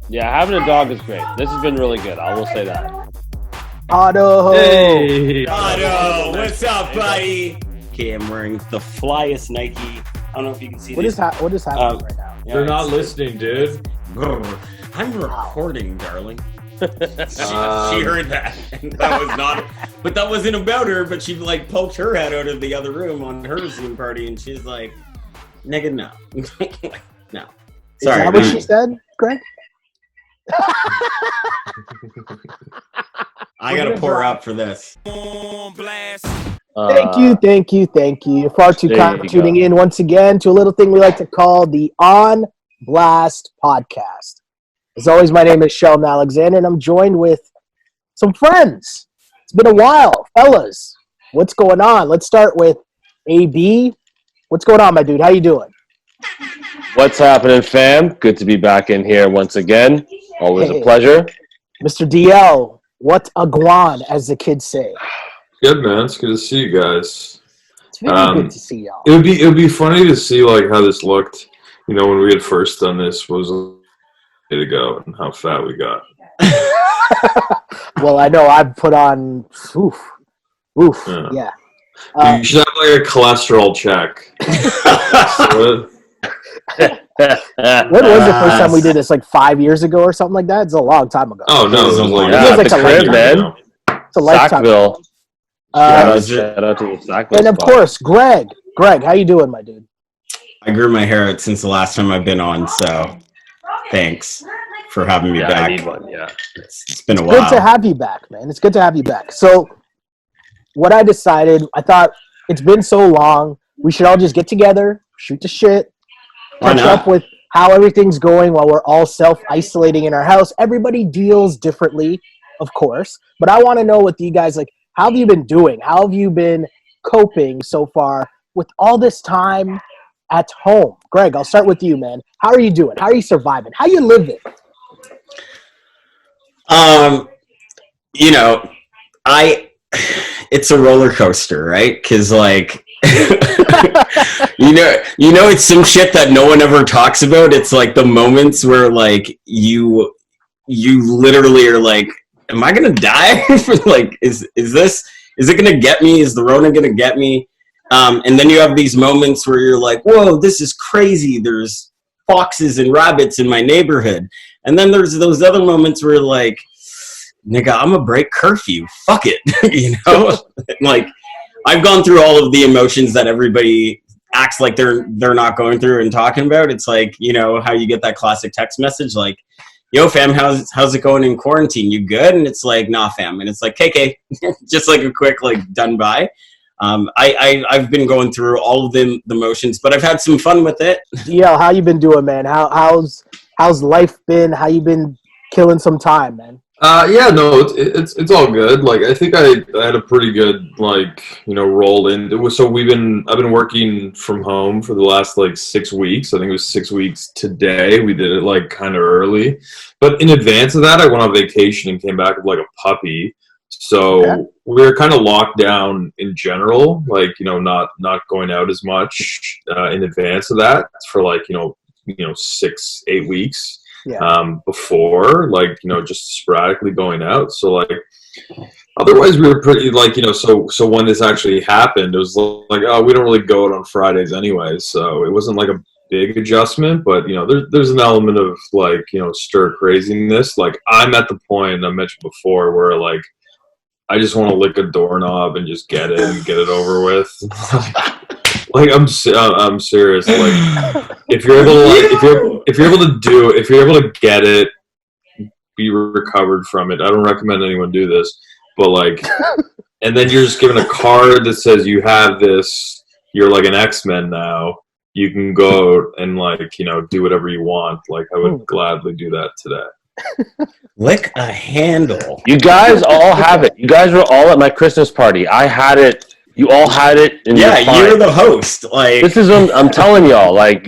Yeah, having a dog is great. This has been really good. I will say that. Otto. Hey. Otto, what's up, buddy? Okay, I'm wearing the flyest Nike. I don't know if you can see What this. is happening right now? Yeah, They're not it's- listening, dude. I'm recording, darling. She heard that. And that was not, but that wasn't about her. But she like poked her head out of the other room on her Zoom party, and she's like, "Nigga, no, no." Is that what she said, Greg? I gotta pour up for this. Thank you. You're far too There kind you for tuning go. in once again to a little thing we like to call the On Blast Podcast. As always, my name is Sheldon Alexander, and I'm joined with some friends. It's been a while, fellas. What's going on? Let's start with AB. What's going on, my dude? How you doing? What's happening, fam? Good to be back in here once again. Always Hey. a pleasure. Mr. DL, what a guan, as the kids say. Good, man. It's good to see you guys. It's really good to see y'all. It would be funny to see like how this looked. You know, when we had first done this was a way to go and how fat we got. Well, I know I've put on, Yeah. yeah. You should have like a cholesterol check. So, When was the first time we did this? Like 5 years ago or something like that? It's a long time ago. oh no, it was like Yeah, feels at like the a crib, lifetime. man. It's a lifetime. Sackville. Uh, Shout out to the Sackville and of spot. course, Greg. Greg, how you doing, my dude? I grew my hair out since the last time I've been on, so thanks for having me Yeah, I back. need one. Yeah. It's been a Good to while. have you back, man. It's good to have you back. So, what I decided, I thought it's been so long, we should all just get together, shoot the shit, Why catch not? up with how everything's going while we're all self-isolating in our house. Everybody deals differently, of course, but I want to know what you guys, like, how have you been doing? How have you been coping so far with all this time at home? Greg, I'll start with you, man. How are you doing? How are you surviving? How you living? You know, it's a roller coaster, right? Because like, you know, it's some shit that no one ever talks about. It's like the moments where like you literally are like, am I gonna die? Like, is it gonna get me? Is the Rona gonna get me? And then you have these moments where you're like, whoa, this is crazy. There's foxes and rabbits in my neighborhood. And then there's those other moments where you're like, nigga, I'm gonna break curfew. Fuck it. You know? Like, I've gone through all of the emotions that everybody acts like they're not going through and talking about. It's like, you know, how you get that classic text message like, yo fam, how's it going in quarantine? You good? And it's like, nah fam. And it's like, KK, just like a quick like done by. I've been going through all of the motions, but I've had some fun with it. DL, how you been doing, man? How's life been? How you been killing some time, man? yeah, no, it's all good. Like I think I had a pretty good like roll in. I've been working from home for the last like 6 weeks. I think it was 6 weeks today. We did it like kind of early, but in advance of that, I went on vacation and came back with like a puppy. So Okay. we were kind of locked down in general, like not going out as much in advance of that for like 6-8 weeks. Yeah. Before, like, just sporadically going out. So, like, otherwise we were pretty, like, so when this actually happened, it was like, oh, we don't really go out on Fridays anyway. So it wasn't like a big adjustment, but, there's an element of, like, stir craziness. Like, I'm at the point I mentioned before where, like, I just want to lick a doorknob and just get it and get it over with. Like I'm serious. Like if you're able to, like, if you're able to get it, be recovered from it. I don't recommend anyone do this, but like, and then you're just given a card that says you have this. You're like an X-Men now. You can go and like do whatever you want. Like I would gladly do that today. Lick a handle. You guys all have it. You guys were all at my Christmas party. I had it. You all had it. And Yeah, you're fine. you're the host. Like This is I'm telling y'all. Like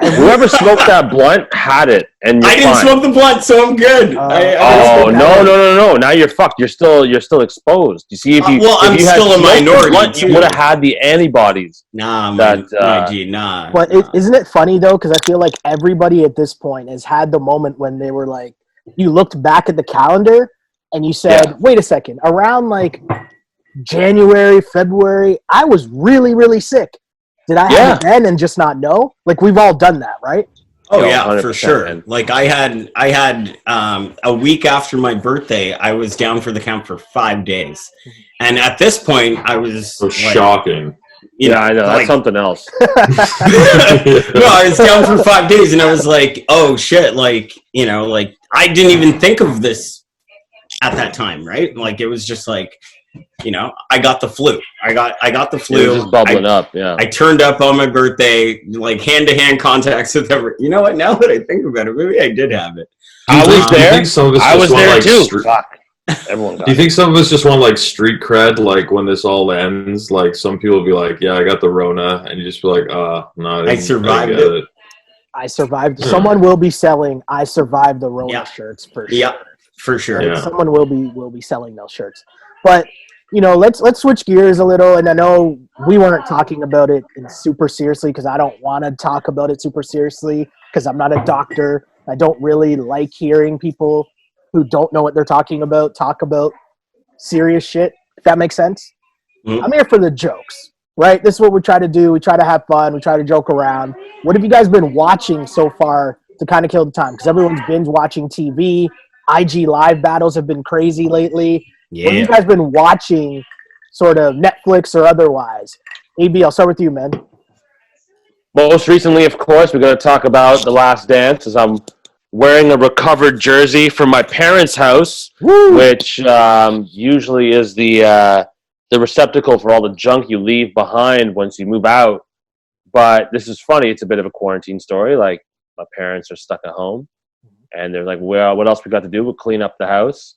Whoever smoked that blunt had it, and you're I didn't fine. smoke the blunt, so I'm good. Oh no! Now you're fucked. You're still exposed. You see, if you well, I'm if you had still a smoked the minority, blunt, you too. would have had the antibodies. Nah, That, my G, nah. But isn't it funny though? Because I feel like everybody at this point has had the moment when they were like, you looked back at the calendar and you said, Yeah. "Wait a second, around like January, February, I was really, really sick. Did I have it then and just not know?" Like we've all done that, right? Oh Yo, yeah, 100%, for sure. man. Like I had a week after my birthday, I was down for the count for 5 days, and at this point, I was So like, shocking. you Yeah, I know. That's like- something else. no, I was down for 5 days, and I was like, oh shit, like like I didn't even think of this at that time, right? Like it was just like, I got the flu. I got the It flu. was just bubbling up. Yeah. I turned up on my birthday, like hand-to-hand contacts with every. You know what? Now that I think about it, maybe I did have it. I was Do you there. think some of us I just was want, there like, too. stre- Fuck. Everyone got Do you think some of us just want like street cred? Like when this all ends, like some people will be like, "Yeah, I got the Rona," and you just be like, "No, I survived didn't get it." I survived. Someone will be selling "I survived the Rona" Yeah. shirts for sure. Yeah, for sure. Yeah. Someone will be selling those shirts. But let's switch gears a little. And I know we weren't talking about it super seriously because I don't want to talk about it super seriously because I'm not a doctor. I don't really like hearing people who don't know what they're talking about talk about serious shit. If that makes sense. Mhm. I'm here for the jokes, right? This is what we try to do. We try to have fun. We try to joke around. What have you guys been watching so far to kind of kill the time? Because everyone's binge watching TV. IG live battles have been crazy lately. What have Yeah. you guys been watching, sort of Netflix or otherwise? AB, I'll start with you, man. Most recently, of course, we're going to talk about The Last Dance as I'm wearing a recovered jersey from my parents' house, which usually is the receptacle for all the junk you leave behind once you move out. But this is funny. It's a bit of a quarantine story. Like, my parents are stuck at home, and they're like, well, what else we got to do? We'll clean up the house.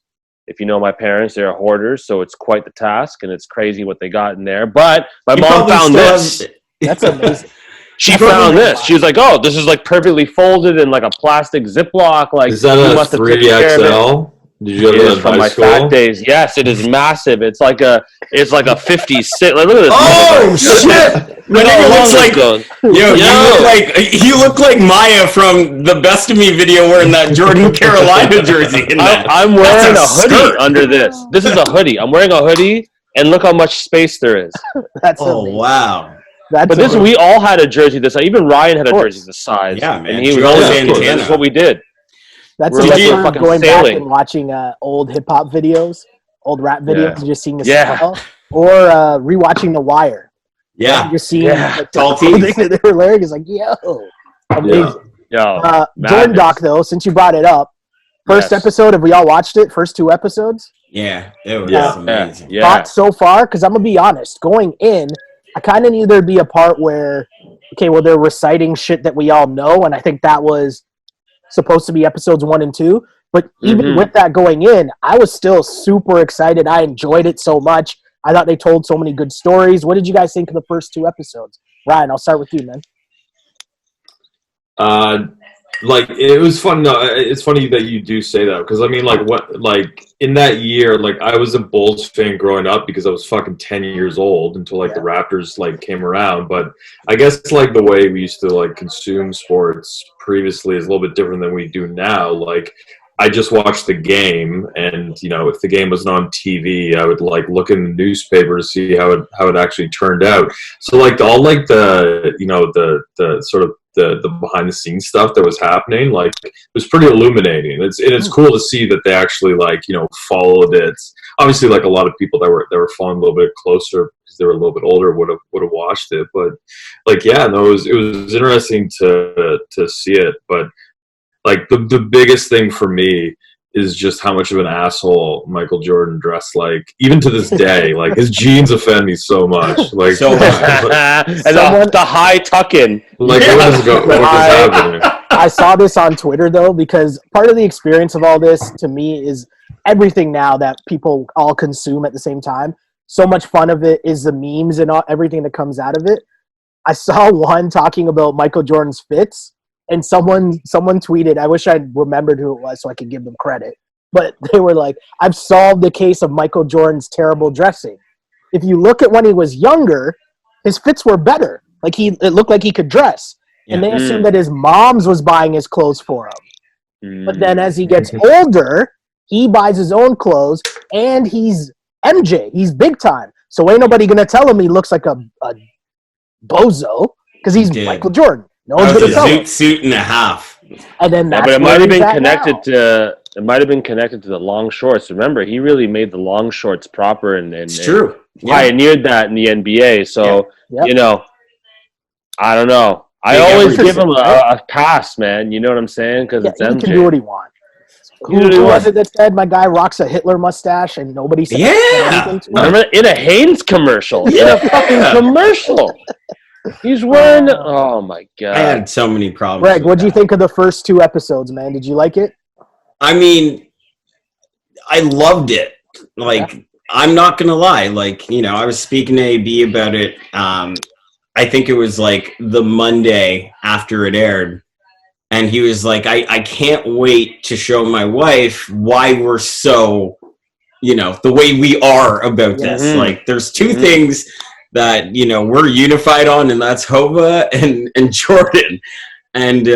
If you know my parents, they're hoarders, so it's quite the task, and it's crazy what they got in there. But my You mom probably found still this. have- That's amazing. She found this. She was like, "Oh, this is like perfectly folded in like a plastic Ziploc. Like, Is that you a must have taken care of it." 3XL? Did you It have is that in from high my school? fat days. Yes, it is massive. It's like a 56. Like, look at this. Oh shit! My Look how nigga long looks this like goes. you look like Maya from the Best of Me video wearing that Jordan Carolina jersey. In that. I'm wearing That's a a hoodie skirt. under this. This is a hoodie. I'm wearing a hoodie, and look how much space there is. That's Oh amazing. wow! That's But this, amazing. we all had a jersey this size. Even Ryan had a Of course. jersey this size. Yeah, man. And he was Joe always Santana. cool. That's what we did. That's We're the best like part, fucking going sailing. back and watching old hip hop videos, old rap videos, Yeah. and just seeing the Yeah. style, or rewatching The Wire. Yeah, Just seeing Yeah. like, Tall the clothing tees. that they were wearing is like, yo, amazing. Yo, Jordan madness. Doc, though, since you brought it up, first Yes. episode, have we all watched it? First 2 episodes? yeah, it was Yeah. amazing. Yeah. Thoughts so far? Because I'm going to be honest, going in, I kind of knew there'd be a part where, okay, well, they're reciting shit that we all know, and I think that was supposed to be episodes 1 and 2. But even Mhm. with that going in, I was still super excited. I enjoyed it so much. I thought they told so many good stories. What did you guys think of the first 2 episodes? Ryan, I'll start with you, man. Like it was fun. No, it's funny that you do say that because I mean, like in that year, like I was a Bulls fan growing up because I was fucking 10 years old until like the Raptors like came around. But I guess like the way we used to like consume sports previously is a little bit different than we do now. Like I just watched the game, and if the game wasn't on TV, I would like look in the newspaper to see how it actually turned out. So like all like the the sort of the behind the scenes stuff that was happening, like it was pretty illuminating. It's cool to see that they actually like followed it. Obviously, like a lot of people that were following a little bit closer because they were a little bit older would have watched it. But like it was interesting to see it. But like the biggest thing for me is just how much of an asshole Michael Jordan dressed like. Even to this day, like his jeans offend me so much. Like So much. And Someone- the high tuck-in. like what is happening? I saw this on Twitter, though, because part of the experience of all this, to me, is everything now that people all consume at the same time. So much fun of it is the memes and everything that comes out of it. I saw one talking about Michael Jordan's fits, and someone tweeted. I wish I remembered who it was so I could give them credit. But they were like, "I've solved the case of Michael Jordan's terrible dressing. If you look at when he was younger, his fits were better. Like it looked like he could dress." And they assumed that his mom's was buying his clothes for him. But then as he gets older, he buys his own clothes, and he's MJ. He's big time. So ain't nobody gonna tell him he looks like a bozo because he's Michael Jordan. No one's gonna tell him. Suit and a half. And then that's but it might have been connected to. It might have been connected to the long shorts. Remember, he really made the long shorts proper and It's true. Pioneered that in the NBA. So you know, I don't know. I Big always everything. give him a pass, man. You know what I'm saying? Because it's he MJ. can do what he wants. Who was it that said my guy rocks a Hitler mustache and nobody said anything to him? Remember in a Hanes commercial? In a fucking commercial. He's wearing. Oh my god! I had so many problems. Greg, what do you think of the first 2 episodes, man? Did you like it? I mean, I loved it. Like, I'm not gonna lie. Like, you know, I was speaking to AB about it. I think it was like the Monday after it aired. And he was like, I can't wait to show my wife why we're so, you know, the way we are about this. Mhm. Like, there's 2 things that, you know, we're unified on, and that's Hova and Jordan. And,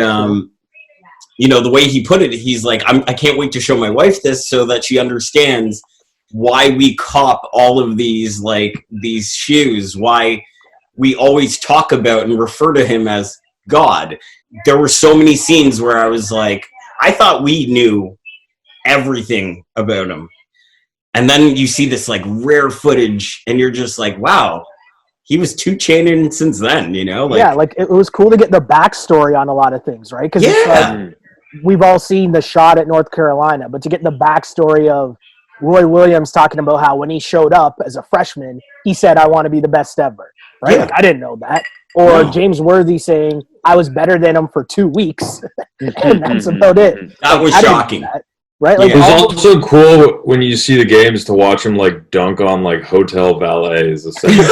you know, the way he put it, he's like, I can't wait to show my wife this so that she understands why we cop all of these, like, these shoes, why we always talk about and refer to him as God. There were so many scenes where I was like, I thought we knew everything about him. And then you see this like rare footage and you're just like, wow, he was 2 Chained since then, you know? Like, yeah, like it was cool to get the backstory on a lot of things, right? Because it's like, we've all seen the shot at North Carolina, but to get the backstory of Roy Williams talking about how when he showed up as a freshman, he said, I want to be the best ever, right? Yeah. Like, I didn't know that. Or James Worthy saying, I was better than him for 2 weeks, and that's about it. That was I didn't know shocking. that, right? Like, It was all- also cool when you see the games to watch him like dunk on like hotel valets. Essentially.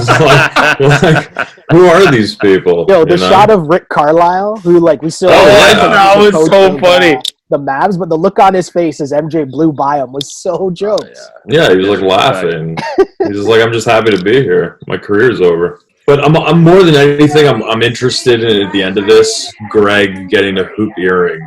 like, who are these people? Yo, the you know? shot of Rick Carlisle, who like we still that was coach so of, funny. The Mavs, but the look on his face as MJ blew by him was so jokes. Yeah, he was like laughing. He's just like, I'm just happy to be here. My career's over. But I'm more than anything, I'm interested in at the end of this, Greg getting a hoop earring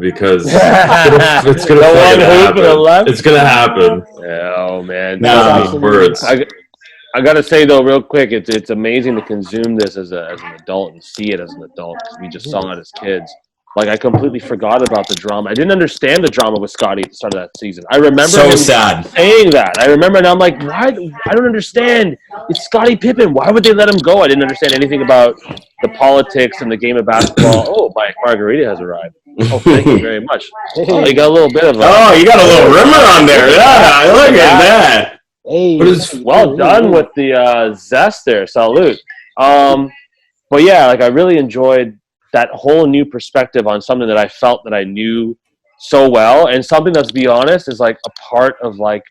because it's gonna The one fucking hoop to the happen. left? It's gonna happen. Yeah, oh man. No. Words. I gotta say though, real quick, it's amazing to consume this as an adult and see it as an adult because we just saw it as kids. Like I completely forgot about the drama. I didn't understand the drama with Scotty at the start of that season. I remember So him sad. saying that. I remember, and I'm like, why? I don't understand. It's Scottie Pippen. Why would they let him go? I didn't understand anything about the politics and the game of basketball. Oh, my margarita has arrived. Oh, thank you very much. Oh, you got a little bit of a. Oh, you got a little rimmer on there. Yeah, look at that. Hey, But it's Well done with the zest there. Salute. But yeah, like I really enjoyed that whole new perspective on something that I felt that I knew so well, and something that's, to be honest, is like a part of like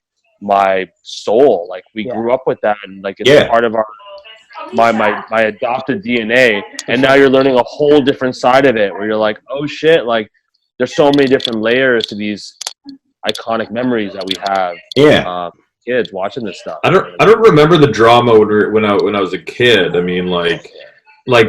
my soul. Like we grew up with that, and like it's a part of our my adopted DNA. And now you're learning a whole different side of it, where you're like, oh shit, like there's so many different layers to these iconic memories that we have. Yeah. Kids watching this stuff. I don't remember the drama when I was a kid. I mean, like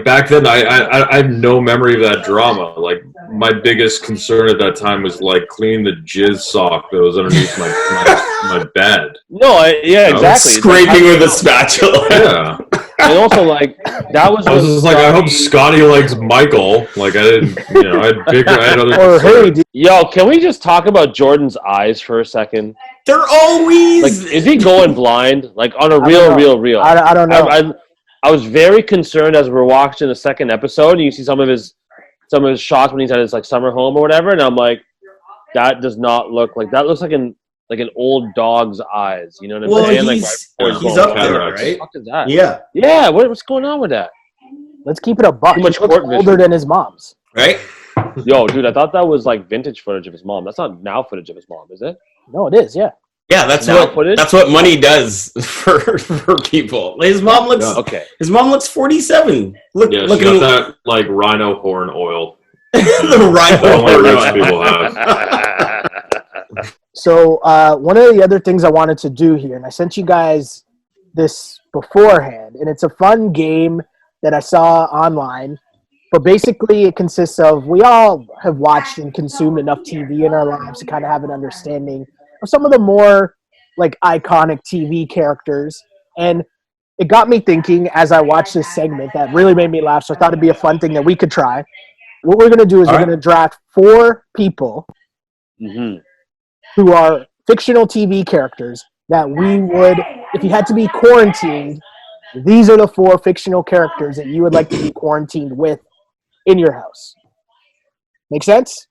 back then, I have no memory of that drama. Like my biggest concern at that time was like cleaning the jizz sock that was underneath my bed. No, exactly. Scraping with a spatula. Yeah, And also, like, that was. I was just like, I hope Scotty likes Michael. Like I didn't, I had other. or hey, concerns. Yo, can we just talk about Jordan's eyes for a second? They're always. Like, is he going blind? Like on a real? I don't know. I was very concerned as we're watching the second episode, and you see some of his shots when he's at his like summer home or whatever, and I'm like, that does not look like that. Looks like an old dog's eyes. You know what I'm well, saying? he's up there, cataracts. right? What the fuck is that? Yeah. Yeah. What's going on with that? Let's keep it a buck. Too much He looks court vision. older than his mom's. Right? Yo, dude, I thought that was like vintage footage of his mom. That's not now footage of his mom, is it? No, it is. Yeah. Yeah, that's Now what footage? that's what money does for people. His mom looks Okay. 47. Yeah, she looking got that like rhino horn oil. the right That only rich one. people have. So one of the other things I wanted to do here, and I sent you guys this beforehand, and it's a fun game that I saw online. But basically, it consists of we all have watched and consumed enough TV in our lives to kind of have an understanding of some of the more like iconic TV characters. And it got me thinking as I watched this segment that really made me laugh. So I thought it'd be a fun thing that we could try. What we're going to do is All we're right. going to draft 4 people hmm who are fictional TV characters that we would, if you had to be quarantined, these are the 4 fictional characters that you would like to be quarantined with in your house. Make sense?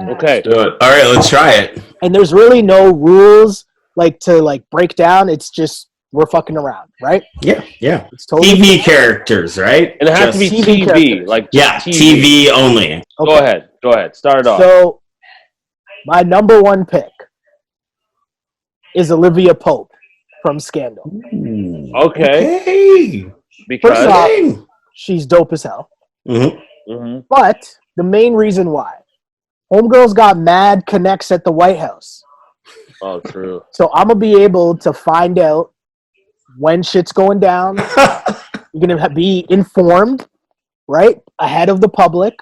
Okay. Do it. All right, let's try it. And there's really no rules to break down. It's just we're fucking around, right? Yeah. It's totally TV characters, right? And it has to be Just TV, TV characters. like Yeah, just TV. TV only. okay. Go ahead. Start it off. So my number 1 pick is Olivia Pope from Scandal. Okay. Okay. Because First off, she's dope as hell. Mhm. Mhm. But the main reason why, Homegirl's got mad connects at the White House. Oh, true. So I'm going to be able to find out when shit's going down. You're going to be informed, right, ahead of the public.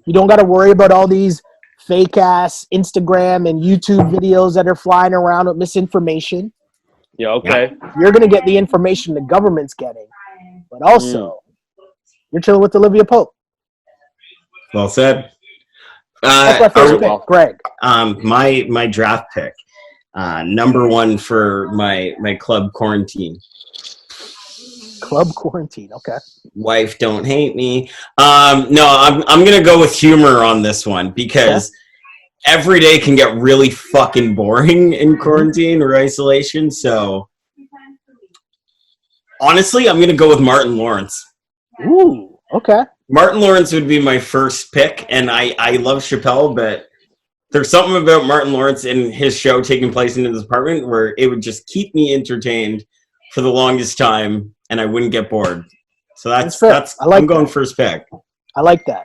You don't got to worry about all these fake-ass Instagram and YouTube videos that are flying around with misinformation. Yeah. Okay. You're going to get the information the government's getting. But also, you're chilling with Olivia Pope. Well said. That's my first pick, Greg. My draft pick, number 1 for my club quarantine. Club quarantine, okay. Wife, don't hate me. No, I'm gonna go with humor on this one because every day can get really fucking boring in quarantine or isolation. So honestly, I'm gonna go with Martin Lawrence. Ooh, okay. Martin Lawrence would be my first pick, and I love Chappelle, but there's something about Martin Lawrence and his show taking place in his apartment where it would just keep me entertained for the longest time, and I wouldn't get bored. So That's fair. I like I'm going that. first pick. I like that.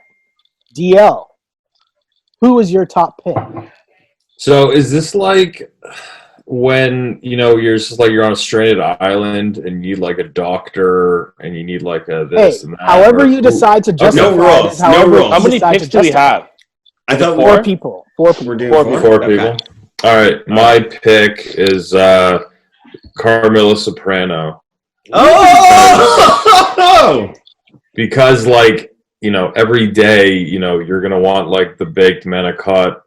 DL, who is your top pick? So is this like when you're just like you're on a stranded island and you need like a doctor and you need like a this Hey, and that? however or- you decide to justify rules, it is however no rules. you How many decide picks to do we justify have? it. I thought Four? 4 people. 4 people. we're doing Four Four Okay. people. All right, my pick is Carmilla Soprano Oh! because like every day you're gonna want like the baked manicotti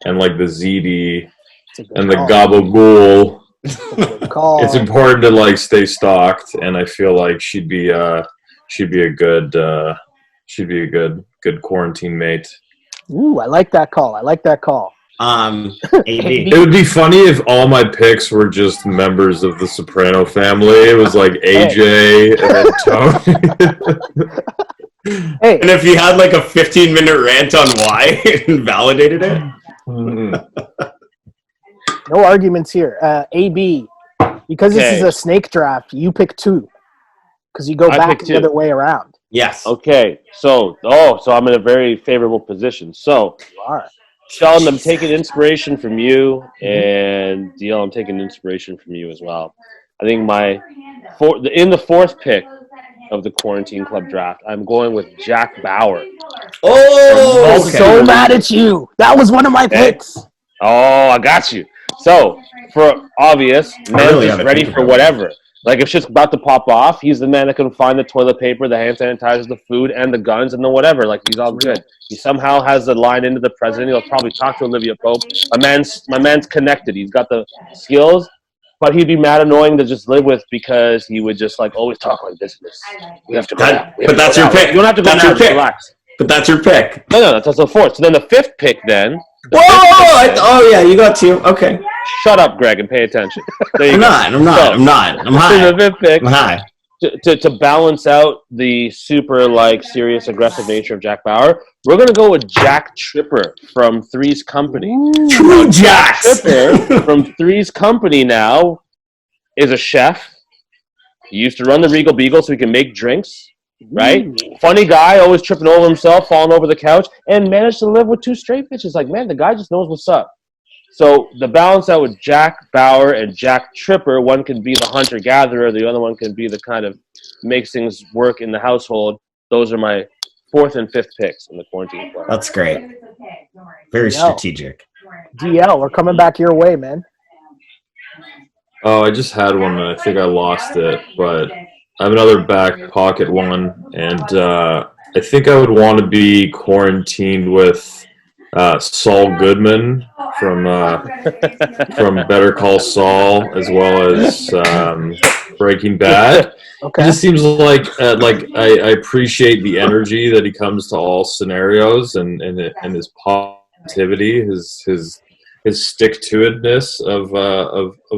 and like the ziti It's a good and the call. gabagool. It's a good call. It's important to like stay stocked, and I feel like she'd be a good quarantine mate. Ooh, I like that call. AB. It would be funny if all my picks were just members of the Soprano family. It was like AJ and then Tony. Hey, And if you had like a 15-minute rant on why and validated it. no arguments here. AB, because this Okay. is a snake draft, you pick 2. Because you go I back pick the 2. other way around. Yes. Okay. So I'm in a very favorable position. So, All right. Sheldon, I'm taking inspiration from you, and DL, I'm taking inspiration from you as well. I think in the 4th pick of the Quarantine Club draft, I'm going with Jack Bauer. Oh, I'm okay. so mad at you. That was one of my Okay. picks. Oh, I got you. So, for obvious, I man's really just gotta ready think for about whatever. Like, if shit's about to pop off, he's the man that can find the toilet paper, the hand sanitizers, the food, and the guns, and the whatever. Like, he's all good. He somehow has the line into the president. He'll probably talk to Olivia Pope. My man's connected. He's got the skills, but he'd be mad annoying to just live with because he would just, like, always talk like this. We have to go down. We have But to that's go your down. pick. You don't have to go That's down. your Just pick. relax. But that's your pick. No, that's the 4th. So then the 5th pick then. Whoa! Oh yeah, you got 2. Okay. Shut up, Greg, and pay attention. There you I'm go. not. I'm So I'm the high. 5th pick. I'm high. to balance out the super serious aggressive nature of Jack Bauer, we're gonna go with Jack Tripper from Three's Company. True Jacks. Tripper from Three's Company now is a chef. He used to run the Regal Beagle so he can make drinks. Right? Funny guy, always tripping over himself, falling over the couch, and managed to live with 2 straight bitches. Man, the guy just knows what's up. So the balance out with Jack Bauer and Jack Tripper, one can be the hunter-gatherer, the other one can be the kind of makes things work in the household. Those are my 4th and 5th picks in the quarantine plan. That's great. Very strategic. DL, we're coming back your way, man. Oh, I just had one and I think I lost it, but I have another back pocket one, and I think I would want to be quarantined with Saul Goodman from Better Call Saul, as well as Breaking Bad. Okay. It just seems like I appreciate the energy that he comes to all scenarios, and his positivity, his stick-to-itness of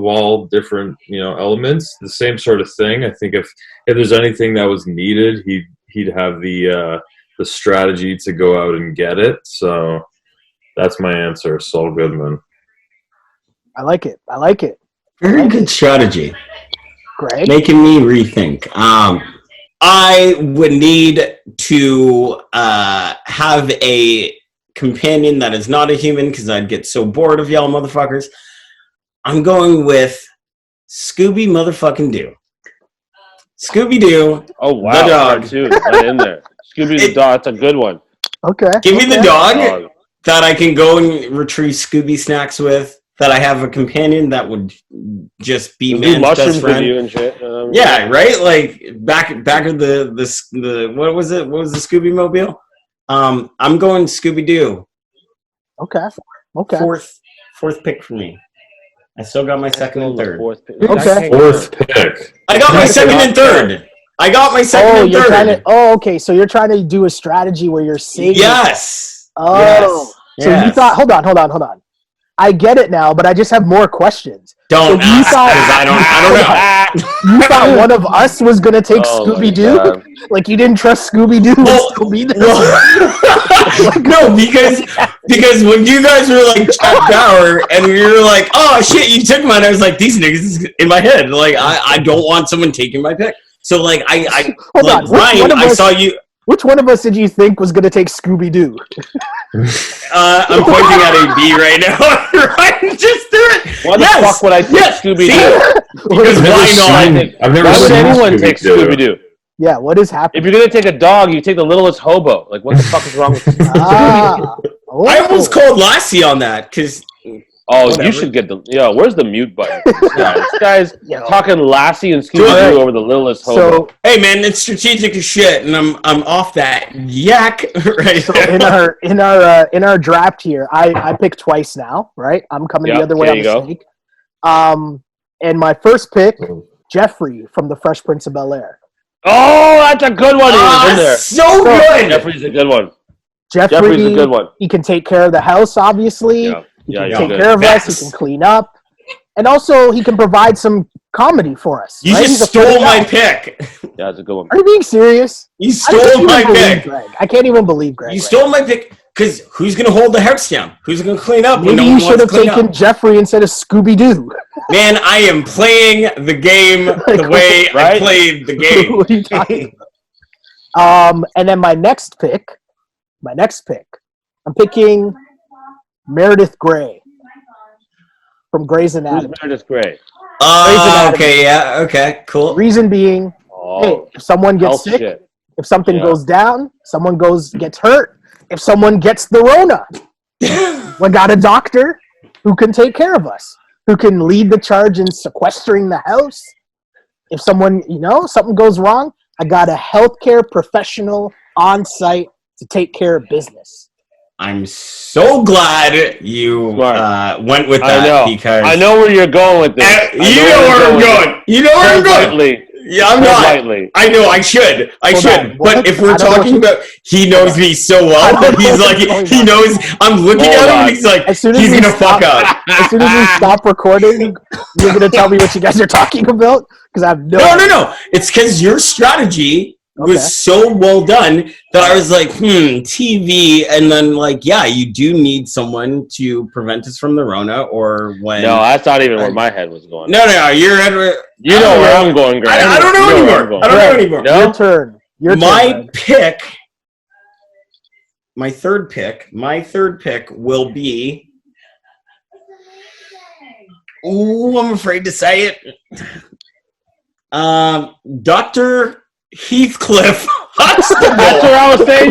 all different elements. The same sort of thing. I think if there's anything that was needed, he'd have the strategy to go out and get it. So that's my answer, Saul Goodman. I like it. Very good strategy. Greg? Making me rethink. I would need to have a companion that is not a human because I'd get so bored of y'all motherfuckers. I'm going with Scooby motherfucking Doo. Scooby-Doo. Oh, wow. The dog. Cartoon, right in there. Scooby the dog, that's a good one. Okay. Give me the dog Dog. that I can go and retrieve Scooby snacks with, that I have a companion that would just be Do man's mushrooms best friend. with you and shit. Yeah, right? Back of the what was it? What was the Scooby Mobile? I'm going Scooby-Doo. Okay. Fourth pick for me. I still got my second and third. Okay. 4th pick. I got my second and third. I got my second and third. Okay. So you're trying to do a strategy where you're saving. Yes. Oh. Yes. So you Yes. thought? Hold on. I get it now, but I just have more questions. Don't So you ask, thought- 'cause I don't know. You thought one of us was gonna take Oh, my Scooby-Doo? God. Like you didn't trust Scooby-Doo? Well, Still be there? No, because when you guys were like Jack Bauer and we were like, oh shit, you took mine, I was like, these niggas is in my head. Like I don't want someone taking my pick. So like I Hold like on, which Ryan, one of I us- saw you. Which one of us did you think was gonna take Scooby-Doo? I'm pointing at a B right now. Ryan, just do it. Why the Yes! fuck would I take Yes! Scooby-Doo? See? Because I've never why not? seen- I've never Why would seen anyone take Scooby-Doo. Scooby-Doo? Yeah, what is happening? If you're going to take a dog, you take the littlest hobo. Like, what the fuck is wrong with you? Ah, I almost called Lassie on that because Oh, Whatever. you should get the... Yo, where's the mute button? This guy's Yo. talking Lassie and Scooby-Doo Alright. over the littlest hobo. So, hey man, it's strategic as shit, and I'm off that yak right so there. in our draft here, I picked twice now, right? I'm coming the Yep, other way there on you the go. snake. And my first pick, Jeffrey from the Fresh Prince of Bel-Air. Oh, that's a good one. He was in there. So good. Jeffrey's a good one. Jeffrey, Jeffrey's a good one. he can take care of the house, obviously. Yeah, He yeah, can you're take good. care of us. Facts. He can clean up. And also, he can provide some comedy for us. You right? just He's a funny stole my guy. pick. Yeah, that's a good one. Are you being serious? You I stole can't my even believe pick. Greg. I can't even believe Greg. You right stole my pick because who's gonna hold the house down? Who's gonna clean up now. when Maybe no you one should wants have to clean taken up? Jeffrey instead of Scooby-Doo. Man, I am playing the game the way I Right? played the game. What are you talking about? And then my next pick, I'm picking Meredith Grey from Grey's Who's Anatomy. Meredith Grey? Okay, yeah, okay, cool. Reason being, hey, Oh, if someone gets health sick, shit. if something Yeah. goes down, someone gets hurt, if someone gets the Rona, we got a doctor who can take care of us, who can lead the charge in sequestering the house. If someone, something goes wrong, I got a healthcare professional on site to take care of business. I'm so glad you Smart. went with I that know. because I know where you're going with this. You know where I'm going. You know where I'm going. Perfectly. Yeah, I'm Tread not. lightly. I know I should. Hold on, But what? if I we're don't know what talking you- about, he knows me so I well don't that know he's what's like, going he on. knows. I'm looking Hold at him, on. and he's like, As soon as he's we gonna fuck up. As soon as we stop recording, you're gonna tell me what you guys are talking about because I have no. No, idea. no, no. It's because your strategy was Okay. so well done that I was like, TV, and then like, yeah, you do need someone to prevent us from the Rona, or when. No, that's not even where my head was going. No, you're at. You know where I'm going, Greg. I don't know You where I'm anymore. going. I don't know Greg, anymore. No? Your turn. Your turn. My Greg. pick, my third pick will be. Ooh, I'm afraid to say it. Dr. Heathcliff Huxtable. That's what I was saying.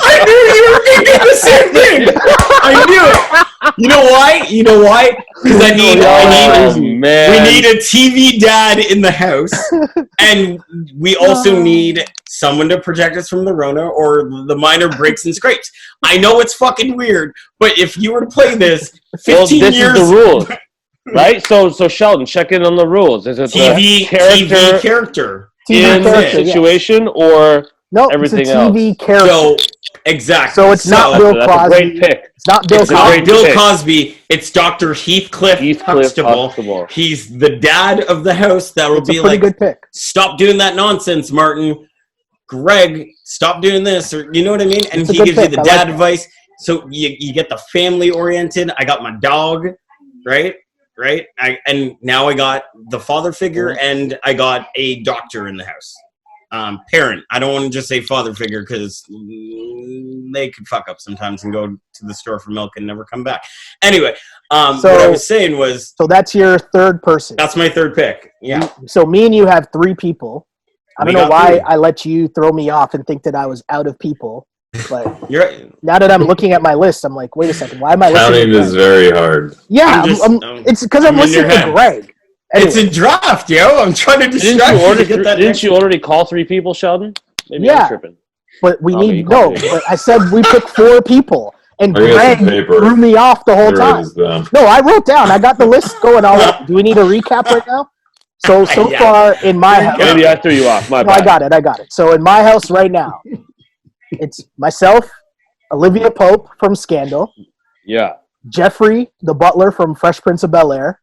I knew you were thinking the same thing. I knew it. You know why? Because I need. Oh, We man. need a TV dad in the house, and we also need someone to protect us from the Rona or the minor breaks and scrapes. I know it's fucking weird, but if you were to play this 15 this years, is the rules, right? So Sheldon, check in on the rules. Is it TV the character character in the character, yes. situation or No, everything it's a TV else? character. So exactly. So it's not Bill That's a Cosby. great pick. It's not Bill It's a not great Cosby. Bill pick. Cosby. It's Dr. Heathcliff Huxtable. Huxtable. He's the dad of the house. That will It's a be pretty like, good pick. stop doing that nonsense, Martin. Greg, stop doing this, or you know what I mean? And It's a he good gives you pick. the I like dad that. advice. So you get the family oriented. I got my dog, right? And now I got the father figure, and I got a doctor in the house. Parent. I don't want to just say father figure because they could fuck up sometimes and go to the store for milk and never come back. Anyway, what I was saying was So that's your third person. that's my third pick. Yeah. So me and you have three people. I We don't know got why three. I let you throw me off and think that I was out of people. But You're right. now that I'm looking at my list, I'm like, wait a second, why am I Counting listening is to Greg? very hard. Yeah, I'm just- it's because I'm I'm in listening your to head. Greg. Anyway, It's a draft, yo. I'm trying to Didn't distract you, you to get that. didn't you already call 3 people, Sheldon? Maybe Yeah. I'm tripping. but we Oh, but need you no. called me. But I said we pick 4 people, and I got Greg some paper. threw me off the whole Write time. this down. No, I wrote down. I got the list going already. Do we need a recap right now? So Yeah. far in my house, Yeah. Maybe I threw you off. My no, I bad. got it. So in my house right now, it's myself, Olivia Pope from Scandal, Yeah. Jeffrey, the butler from Fresh Prince of Bel-Air,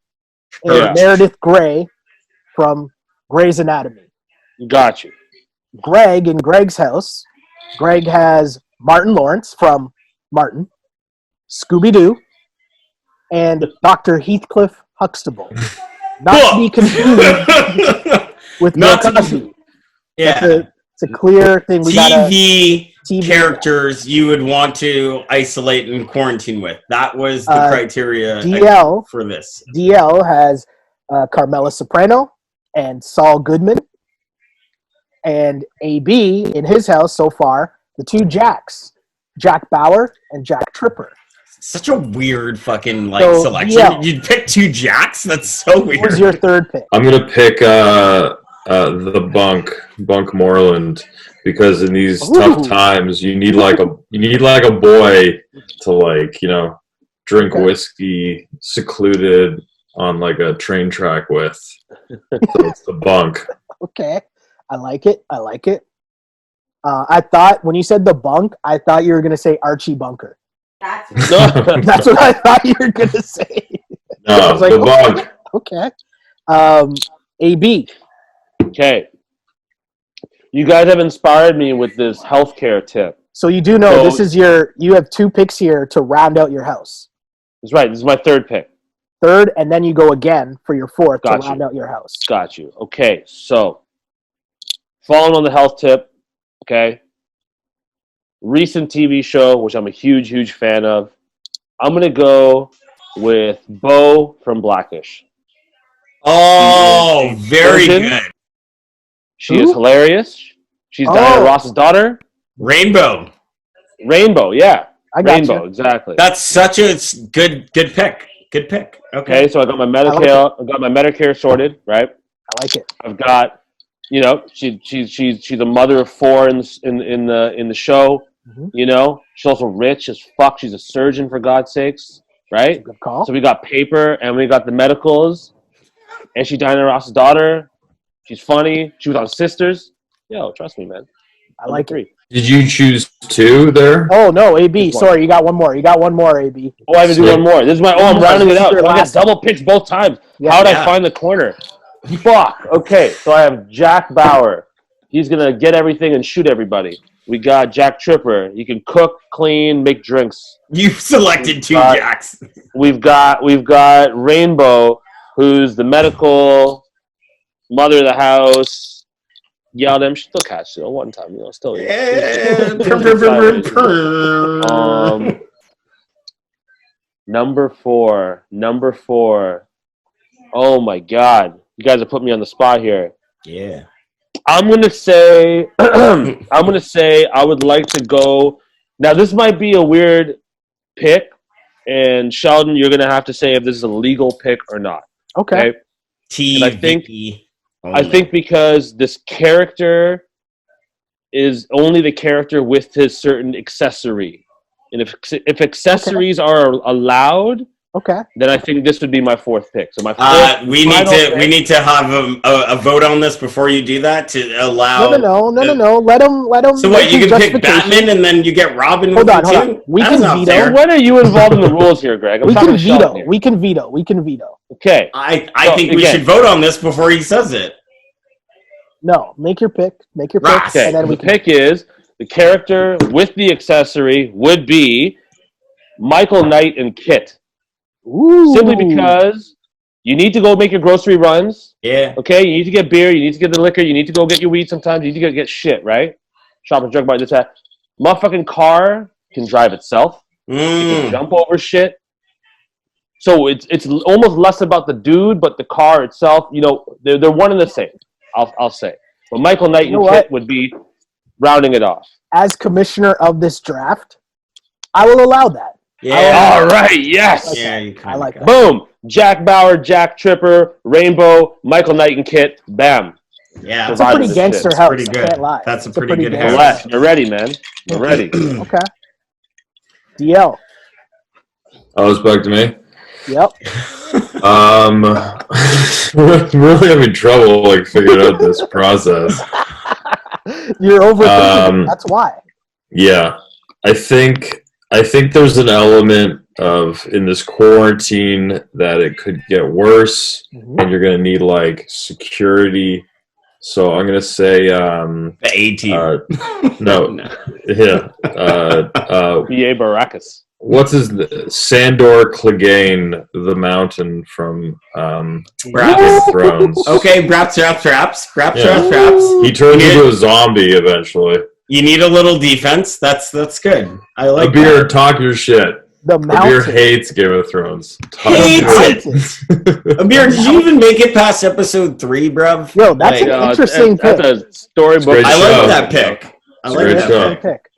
and Yeah. Meredith Grey from Grey's Anatomy. Got you. Greg in Greg's house, Greg has Martin Lawrence from Martin, Scooby-Doo, and Dr. Heathcliff Huxtable. Not to be confused with Bill Not to be- Cosby. Yeah. It's a clear thing we gotta TV TV characters you would want to isolate and quarantine with. That was the criteria DL for this. DL has Carmela Soprano and Saul Goodman, and AB in his house so far, the 2 Jacks, Jack Bauer and Jack Tripper. Such a weird fucking So, selection. yeah. You'd pick 2 Jacks? That's so What weird. was your third pick? I'm gonna pick the Bunk Moreland, because in these Ooh. tough times you need like a boy to drink Okay. whiskey secluded on like a train track with. So it's the Bunk. Okay, I like it. I thought when you said the bunk, I thought you were gonna say Archie Bunker. That's No. That's what I thought you were gonna say. I No, was like, the Bunk. Okay. AB. Okay. You guys have inspired me with this healthcare tip. So you do know So- this is you have 2 picks here to round out your house. That's right. This is my third pick. Third, and then you go again for your fourth Got to you. round out your house. Got you. Okay. So, following on the health tip, okay, recent TV show, which I'm a huge, huge fan of. I'm going to go with Bo from Blackish. Oh, very Virgin? good. She Who? is hilarious. She's Oh. Diana Ross's daughter. Rainbow. Rainbow, yeah. I got Rainbow, you. exactly. That's such a good pick. Good pick. Okay. Okay, so I got my like Medicare sorted, right? I like it. I've got, she's a mother of 4 in the show. Mhm. She's also rich as fuck. She's a surgeon, for God's sakes, right? Good call. So we got paper and we got the medicals, and she Diana Ross's daughter. She's funny. She was on Sisters. Yo, trust me, man. I like Number it. 3. Did you choose 2 there? Oh no, AB. This one. Sorry, you got one more. You got one more, AB. Oh, I have to do Sick. one more. This is my. Oh, I'm One more. rounding it This is out. your So I get last double pitched both times. Yeah. How'd I Yeah. find the corner? Fuck. Okay, so I have Jack Bauer. He's gonna get everything and shoot everybody. We got Jack Tripper. He can cook, clean, make drinks. You've selected 2 Jacks. We've got Rainbow, who's the medical mother of the house. Yeah, them she still catch it one time, still. Yeah. Number four. Oh my God, you guys are putting me on the spot here. Yeah. I'm gonna say I would like to go. Now this might be a weird pick, and Sheldon, you're gonna have to say if this is a legal pick or not. Okay. Okay. And I Oh, think because this character is only the character with his certain accessory, and if accessories are allowed, Okay. then I think this would be my 4th pick. So my 4th. we need to have a vote on this before you do that to allow. No. Let him. So what? make You his can pick justification. Batman and then you get Robin. Hold with on, it hold too? on. We That's can not veto. fair. When are you involved in the rules here, Greg? I'm We talking can to Sheldon veto. here. We can veto. We can veto. Okay. I So, think we again- should vote on this before he says it. No, make your pick. Make your pick, Ross. Okay. and then we The can. pick is the character with the accessory would be Michael Knight and Kit. Ooh. Simply because you need to go make your grocery runs. Yeah. Okay, you need to get beer, you need to get the liquor, you need to go get your weed sometimes, you need to go get shit, right? Shop and drug bar, this, that. Motherfucking car can drive itself. It can jump over shit. So it's almost less about the dude, but the car itself. They're one and the same. I'll say. But Michael Knight You and know Kit what? would be rounding it off. As commissioner of this draft, I will allow that. Yeah. All right, yes. Yeah. You I like that. Boom. Jack Bauer, Jack Tripper, Rainbow, Michael Knight and Kit. Bam. Yeah. It's a Survive pretty this gangster shit. house. Pretty I good. can't lie. That's a It's pretty good gangster house. Bless. You're ready, man. You're ready. Okay. DL. Oh, it's back to me. Yep. We're really having trouble figuring out this process. You're overthinking it. Um, That's why. Yeah, I think there's an element of in this quarantine that it could get worse, Mhm. and you're gonna need security. So I'm gonna say The A team. no, yeah. B.A. Baracus. What's Sandor Clegane, the mountain from Game of Thrones? Okay, traps. Yeah. He turns into a zombie eventually. You need a little defense. That's good. I like Abir, talk your shit. The Abir mountain. hates Game of Thrones. Talk Hates your it. shit. Abir, did you even make it past episode 3, bruv? Yo, that's Like, an interesting pick. That's a storybook. Great I show. like that pick. I It's like great that show. pick. Pick.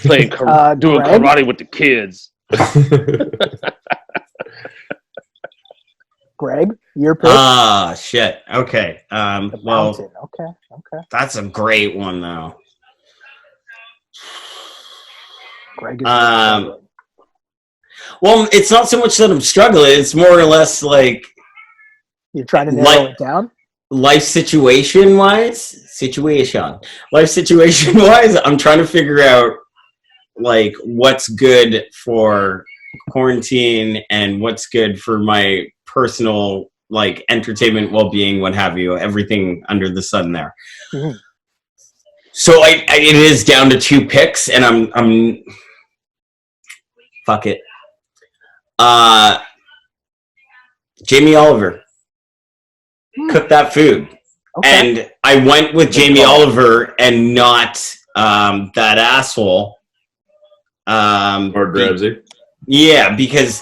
Playing doing Greg? karate with the kids. Greg, your pick. Ah, shit. Okay. The Well, mountain. Okay. that's a great one, though. Greg is Um, Well, it's not so much that I'm struggling. It's more or less like you're trying to narrow like- it down. life situation wise, I'm trying to figure out what's good for quarantine and what's good for my personal entertainment, well-being, what have you, everything under the sun there. Mhm. So it is down to 2 picks, and I'm fuck it. Jamie Oliver. Cook that food. Okay. And I went with Jamie Oliver and not that asshole. Or Ramsey. Yeah, because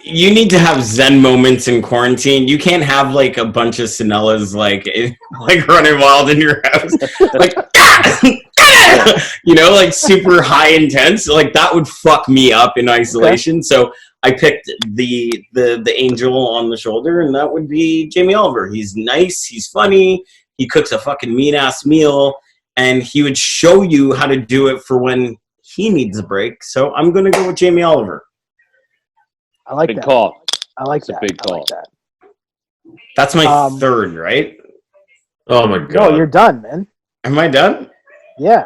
you need to have Zen moments in quarantine. You can't have a bunch of Sinellas running wild in your house, super high intense. That would fuck me up in isolation. So I picked the angel on the shoulder, and that would be Jamie Oliver. He's nice, he's funny, he cooks a fucking mean-ass meal, and he would show you how to do it for when he needs a break. So I'm going to go with Jamie Oliver. I like Big that. call. I like It's a that. big I like call. that. That's my Um, third, right? Oh my No, god. you're done, man. Am I done? Yeah.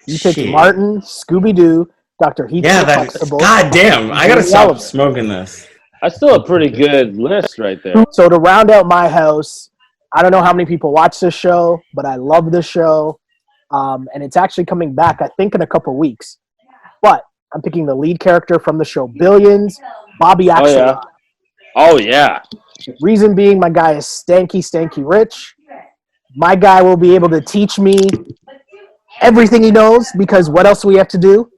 You picked Shit. Martin, Scooby-Doo, Dr. Heathcliff Yeah, that. Huxtable. God damn! I gotta Jamie stop Oliver. smoking this. That's still a pretty good list right there. So to round out my house, I don't know how many people watch this show, but I love this show. And it's actually coming back, I think, in a couple weeks. But I'm picking the lead character from the show Billions, Bobby Oh Axelrod. yeah. Oh yeah. Reason being, my guy is stanky rich. My guy will be able to teach me everything he knows, because what else do we have to do?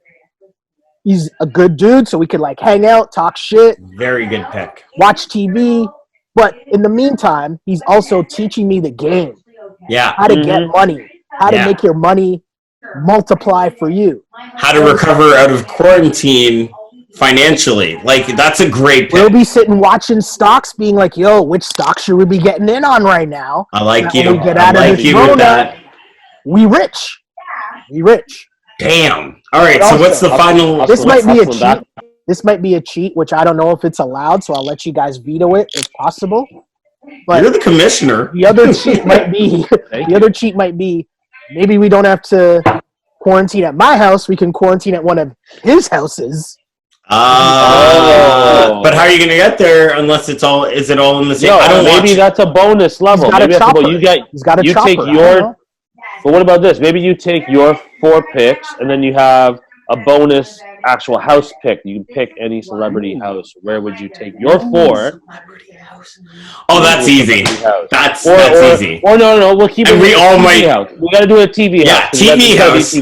He's a good dude, so we could like hang out, talk shit, Very good pick. watch TV. But in the meantime, he's also teaching me the game, Yeah. how to get money, how to Yeah. make your money multiply for you. How to recover out of quarantine financially? Like that's a great We'll pick. be sitting watching stocks, being like, "Yo, which stock should we be getting in on right now?" I like When you. we get I out of like this you with Rona, that. we rich. We rich. Damn. All right. But So also, what's the final? This might be a Hustling back. cheat. This might be a cheat, which I don't know if it's allowed, so I'll let you guys veto it if possible. You're But the commissioner. the other cheat might be Thank the other cheat might be maybe we don't have to quarantine at my house. We can quarantine at one of his houses. Oh. But how are you gonna get there unless it's all? Is it all in the same? No, I don't maybe watch. that's a bonus level. He's got a Maybe that's chopper. you get. He's got a You chopper. take I don't your. know. But what about this? Maybe you take your 4 picks, and then you have a bonus actual house pick. You can pick any celebrity house. Where would you take your 4? Oh, that's easy. House? That's Or easy. Or no, we'll keep And it. we with all TV might- house. We got to do a TV Yeah, house. TV house.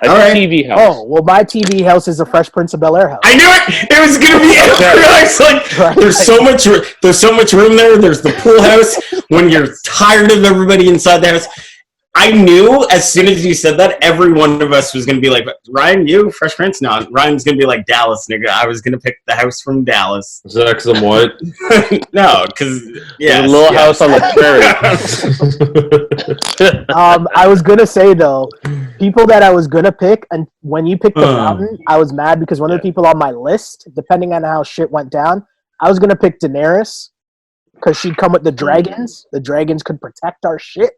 A All right. TV house. Oh well, my TV house is a Fresh Prince of Bel-Air house. I knew it. It was gonna be. I was like, there's so much. There's so much room there. There's the pool house. When you're tired of everybody inside the house, I knew as soon as you said that, every one of us was gonna be like, Ryan, you Fresh Prince? No, Ryan's gonna be like Dallas, nigga. I was gonna pick the house from Dallas. Zach some white. No, because A little house on the prairie. I was gonna say though, people that I was gonna pick, and when you picked the mountain, I was mad because one of the people on my list, depending on how shit went down, I was gonna pick Daenerys because she'd come with the dragons. The dragons could protect our shit.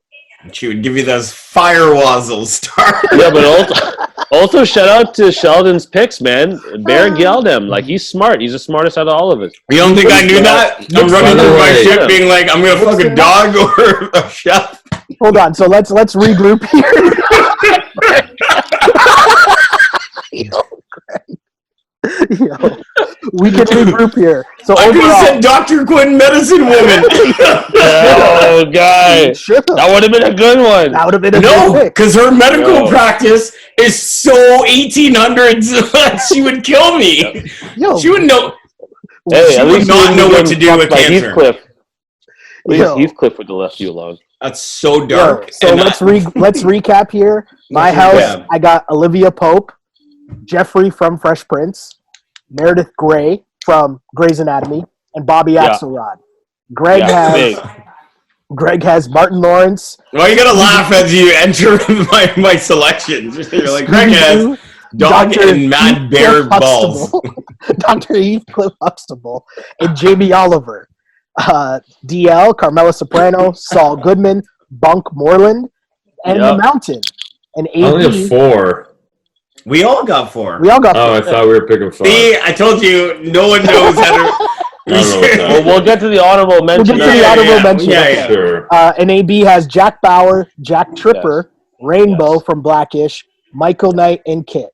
She would give you those firewazels, star. Yeah, but also shout out to Sheldon's picks, man. Bear Geldem, like he's smart. He's the smartest out of all of us. You don't think I knew that? I'm running through my Right. shit being like, I'm gonna fuck a dog or a chef. Hold on, so let's regroup here. Yo, we can regroup here. So I could have overall, said Dr. Quinn, medicine woman. Oh, guy, should've. that would have been a good one. That would have been a No, good pick. because her medical No. practice is so 1800s. She would kill me. Yo, She would know. Hey, She at would least not you know didn't what to get do with fucked by cancer. Heathcliff. At least Yo. Heathcliff would have left you alone. That's so yo, dark. so And let's recap here. My Let's house, recap. I got Olivia Pope, Jeffrey from Fresh Prince, Meredith Grey from Grey's Anatomy, and Bobby Yeah. Axelrod. Greg Yeah, big. has Martin Lawrence. Why you gotta laugh as you enter my selections? You're like, Greg has dog Dr. and mad bear Heathcliff balls. Huxtable, Dr. Heathcliff Huxtable, and Jamie Oliver. DL, Carmela Soprano, Saul Goodman, Bunk Moreland, and Yep. The Mountain. And I only have AB, 4. We all got 4. we all got Oh, I thought we were picking 5. See, I told you, no one knows how to. I don't know what that Well, we'll get to the honorable mention. get to the honorable mention. Yeah. Sure. and AB has Jack Bauer, Jack Tripper, Rainbow Yes. from Blackish, Michael Knight, and Kit.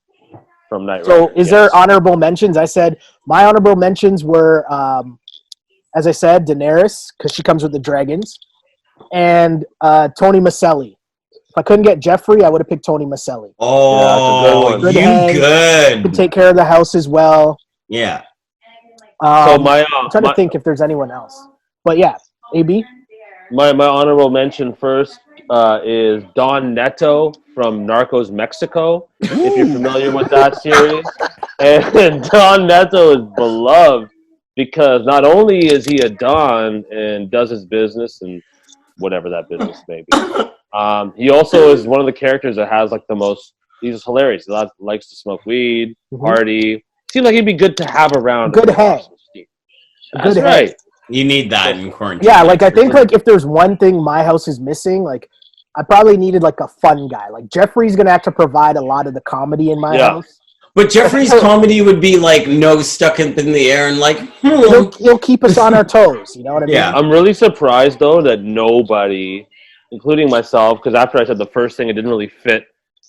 From Knight So Rider, is yes. there honorable mentions? I said my honorable mentions were, as I said, Daenerys, because she comes with the dragons, and Tony Maselli. If I couldn't get Jeffrey, I would have picked Tony Maselli. Oh, Yeah, that's a good one. you Good good. Could take care of the house as well. Yeah. So I'm my trying to think if there's anyone else. But yeah, AB. my nehonorable mention first is Don Neto from Narcos Mexico. If you're familiar with that series, and Don Neto is beloved because not only is he a Don and does his business and whatever that business may be, he also is one of the characters that has like the most. He's just hilarious. He likes to smoke weed, Mhm. party. Seems like he'd be good to have around. Good in the hang. Boston Street. A That's good right. You need that in quarantine. Yeah, like I think like if there's one thing my house is missing, like I probably needed like a fun guy. Like Jeffrey's gonna have to provide a lot of the comedy in my house. But Jeffrey's comedy would be like nose stuck up in the air and like, He'll keep us on our toes. You know what I mean? Yeah. I'm really surprised though that nobody, including myself, because after I said the first thing, it didn't really fit.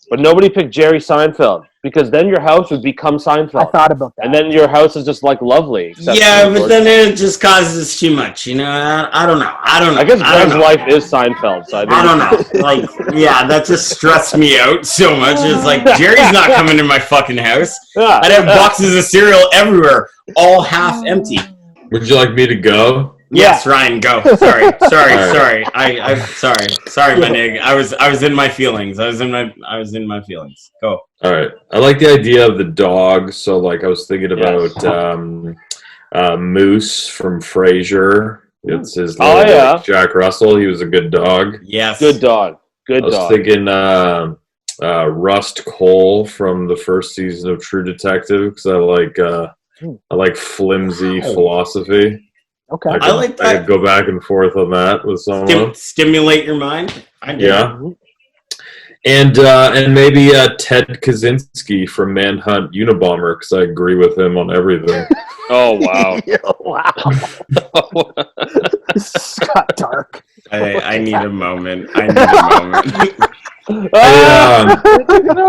But nobody picked Jerry Seinfeld, because then your house would become I Seinfeld, thought about that. and then your house is just like lovely. except yeah, for- but then it just causes too much. You know, I don't know. I guess Greg's wife is Seinfeld, so I don't know. Like, yeah, that just stressed me out so much. It's like Jerry's not coming to my fucking house. Yeah. I'd have boxes of cereal everywhere, all half empty. Would you like me to go? Yes, Ryan, go. Sorry. All right. Sorry. I'm sorry, my nigga. I was in my feelings. I was in my feelings. Go. All right. I like the idea of the dog. So, like, I was thinking about Moose from Frasier. It's his Oh, little, yeah. like, Jack Russell. He was a good dog. Yes. Good dog. Good I was dog. thinking Rust Cole from the first season of True Detective, because I like flimsy philosophy. Okay. I like that. I could go back and forth on that with someone. Stimulate your mind. I do. Yeah. And maybe Ted Kaczynski from Manhunt Unabomber, because I agree with him on everything. Oh wow. Wow. This got dark. I need a moment. I need a moment.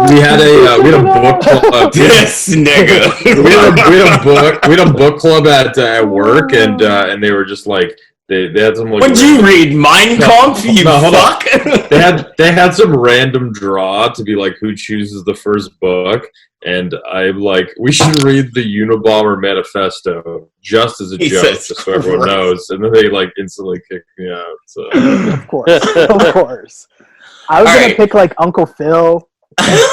We had a book club. This nigga. we had a book club at work, and they were just like they had some like. What'd you read? Mein Kampf, you No, hold on. fuck? They had some random draw to be like who chooses the first book, and I'm like, we should read the Unabomber Manifesto just as a joke, Jesus just so everyone Christ. knows. And then they like instantly kicked me out. So Of course. I was All gonna right. pick like Uncle Phil.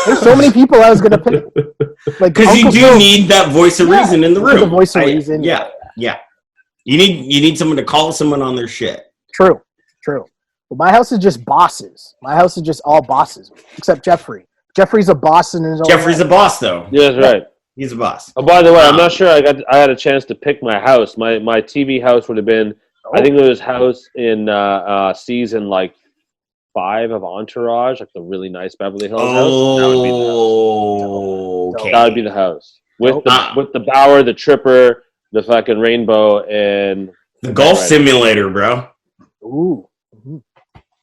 There's so many people I was gonna pick. Like Because you Uncle do Phil, need that voice of reason in the room. the voice of reason. Yeah. You need someone to call someone on their shit. True. But my house is just bosses. My house is just all bosses, except Jeffrey. Jeffrey's a boss in his own Jeffrey's way. a boss, though. Yeah, that's right. He's a boss. Oh, by the way, I'm not sure I had a chance to pick my house. My TV house would have been, I think it was house in season like 5 of Entourage, like the really nice Beverly Hills house. Okay. That would be the house with Ah. the Bower, the Tripper, the fucking Rainbow, and The golf Right. simulator, bro. Ooh.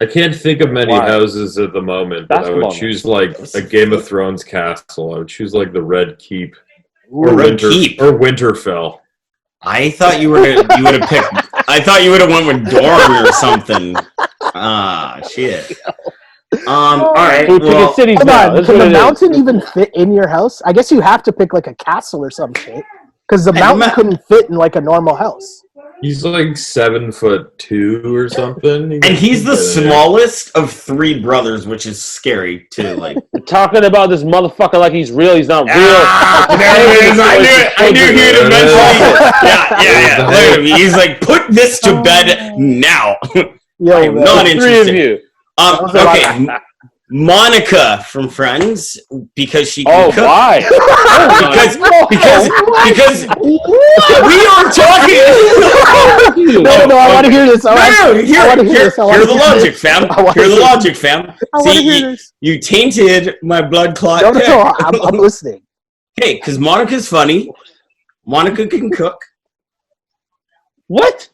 I can't think of many Why? houses at the moment, but I Basketball would choose like a Game of Thrones castle. I would choose like the Red Keep Ooh. Red Keep. or Winterfell. I thought you would have picked. I thought you would have went with Dorne or something. Ah, shit. All right. we're picking Well, cities Hold now. on, That's can what the it is. mountain even fit in your house? I guess you have to pick like a castle or some shit. Because the Hey, mountain ma- couldn't fit in like a normal house. He's like 7'2" or something. and he's the smallest of 3 brothers, which is scary too. Like, We're talking about this motherfucker like he's real. He's not real. there it is. I knew he would eventually. Yeah. Look at him. He's like, put this to bed now. Yo, I am man. not The three of interested. you. was a lot. Okay, Monica from Friends because she Oh, can cook. why? because we are talking. No, I want to hear this. I want to hear this. I wanna Hear the hear logic, this. fam. I wanna Hear the hear logic, fam. I want to See, hear this. you tainted my blood clot. No, pick. I'm listening. Hey, because Monica's funny. Monica can cook. What?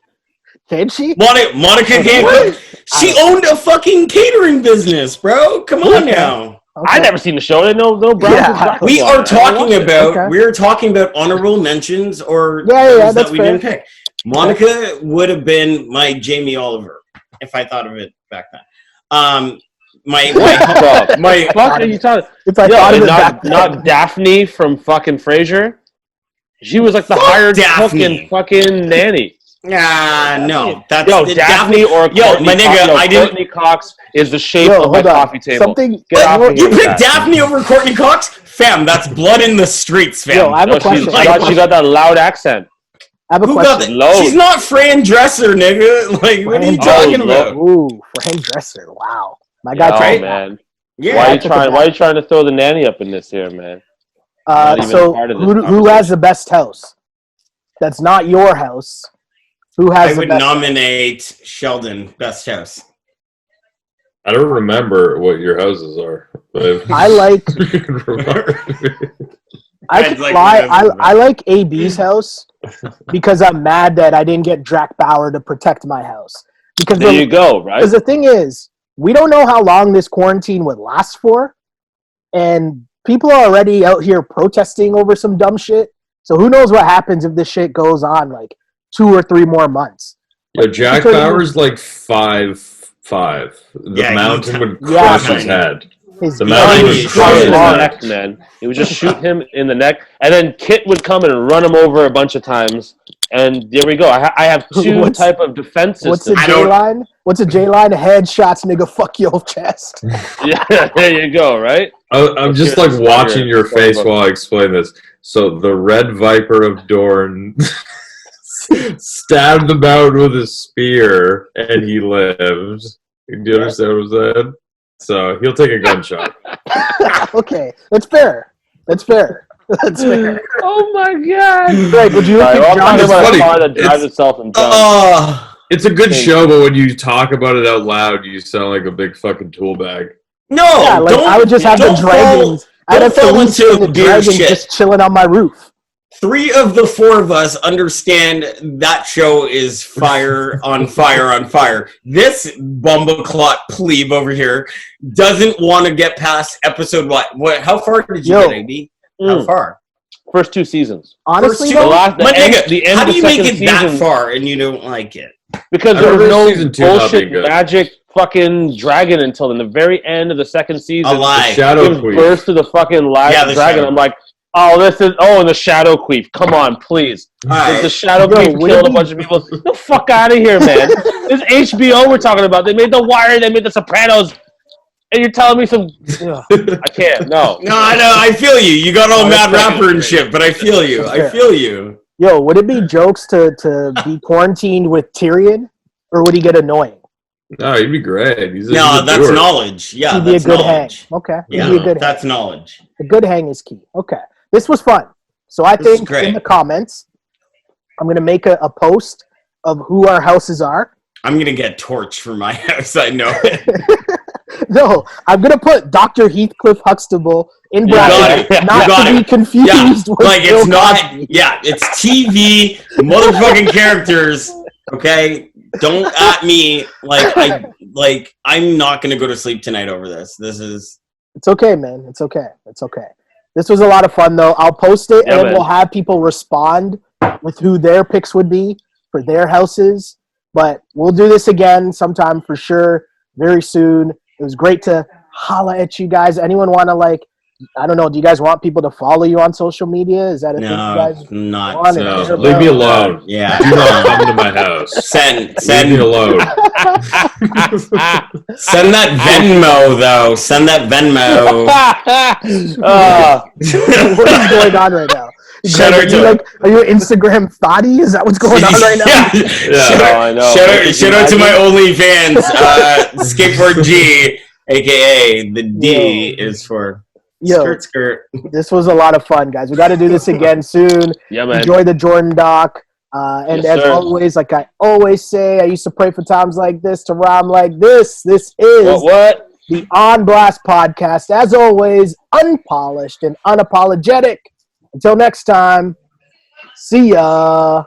Can she? Monica can cook. She owned a fucking catering business, bro. Come on now. I never seen the show. No Browns. Yeah. and Black We Ones. are talking about Okay. we're talking about honorable mentions or Yeah, those that that's we fair. didn't pick. Monica would have been my Jamie Oliver if I thought of it back then. My Fuck are you talking? If I Yo, thought of and it back then. not Daphne from fucking Frasier. She was like the Fuck hired Daphne. cook and fucking nanny. no, that's Yo, the Daphne or Yo, Courtney my nigga, Cox, I didn't- Courtney Cox is the shape Yo, of my hold on. coffee table. Something. Get off of You here with picked that. Daphne over Courtney Cox, fam. That's blood in the streets, fam. Yo, I have No, a question. she got that loud accent. I have a Who got question. that? Load. She's not Fran Dresser, nigga. Like, what are you Fran talking Dresser. about? Ooh, Fran Dresser. Wow. My guy Oh, tried. man. Yeah, Why I are you trying to throw the nanny up in this here, man? Not even So part of this who has the best house? That's not your house. Who I has the would best? nominate Sheldon, best house. I don't remember what your houses are. But I like. I I'd can like lie. my husband. I like AB's house because I'm mad that I didn't get Drac Bauer to protect my house. Because There you go, right? Because the thing is, we don't know how long this quarantine would last for, and people are already out here protesting over some dumb shit. So who knows what happens if this shit goes on like 2 or 3 more months? Yo, Jack Because- Bauer's like 5'5". The Yeah, mountain he- would Yeah, crush his tiny. head. His The gun mountain is would so crush his in the long. head. neck, man. He would just shoot him in the neck, and then Kit would come and run him over a bunch of times. And there we go. I have 2 What's- type of defense What's the systems. I J don't- line? What's a J line? Headshots, nigga. Fuck your chest. Yeah, there you go. Right. I'm just Let's like hear watching your story face about while I explain this. So the Red Viper of Dorne stabbed the mountain with a spear, and he lived. Do you understand what I'm saying? So he'll take a gunshot. Okay, that's fair. That's fair. That's fair. Oh my god. Greg, would you All right, pick well, I'm John? talking It's about funny. a car that drives It's- itself and jumps. Oh It's a good Thank show, but when you talk about it out loud, you sound like a big fucking tool bag. no! Yeah, like don't, I would just have the don't dragons. I'd don't have to fall leave into the beer dragons shit. just chilling on my roof. 3 of the 4 of us understand that show is fire on fire on fire. This bumbleclot plebe over here doesn't want to get past episode what? How far did you Yo. get, AB? How Mm. far? First 2 seasons. Honestly, First The two- though, last, the My end, nigga, the end how of do the you make second it season, that far and you don't like it? because I there was remember no season 2 not bullshit being good. magic fucking dragon until in the very end of the second season. A lie. Shadow Gives Queen. birth to the fucking Yeah, the dragon. Shadow I'm like, oh, and the Shadow Queen. Come on, please. All right. The Shadow Yo, Queen would killed it a be- bunch of people. The fuck out of here, man. This HBO we're talking about. They made The Wire. They made The Sopranos. And you're telling me some... Ugh, I can't. No. No, I know. I feel you. You got all Oh, mad that's rapper and great. shit, but I feel you. I feel you. yo, would it be jokes to be quarantined with Tyrion, or would he get annoying? No, he'd be great. He's No, a that's doer. knowledge. Yeah, He'd be a that's good knowledge. hang. Okay, he'd Yeah, be a good hang. that's knowledge. A good hang is key. Okay, this was fun. So I This is think great. in the comments, I'm gonna make a post of who our houses are. I'm gonna get torched for my house. I know. No, I'm gonna put Dr. Heathcliff Huxtable in You got brackets, it. not You got to be it. confused Yeah, with like Bill it's not. Cosby. Yeah, it's TV motherfucking characters. Okay, don't at me I'm not gonna go to sleep tonight over this. This is It's okay, man. It's okay. It's okay. This was a lot of fun, though. I'll post it, Yeah, and man. we'll have people respond with who their picks would be for their houses. But we'll do this again sometime for sure, very soon. It was great to holla at you guys. Anyone want to, I don't know, do you guys want people to follow you on social media? Is that a thing you no, guys not. want to No, hear leave me about? alone. Yeah, Do not come to my house. send Leave me alone. send that Venmo though. Send that Venmo. What is going on right now? Shout Greg, out are you an Instagram thotty? Is that what's going on right now? Yeah. Shout Oh, out, I know. shout out to my OnlyFans, Skateboard G, aka the D Yo. is for Yo, skirt. this was a lot of fun, guys. We got to do this again soon. Yeah, man. Enjoy the Jordan doc. And Yes, as sir. always, like I always say, I used to pray for times like this to rhyme like this. This is What? the On Blast podcast. As always, unpolished and unapologetic. Until next time, see ya.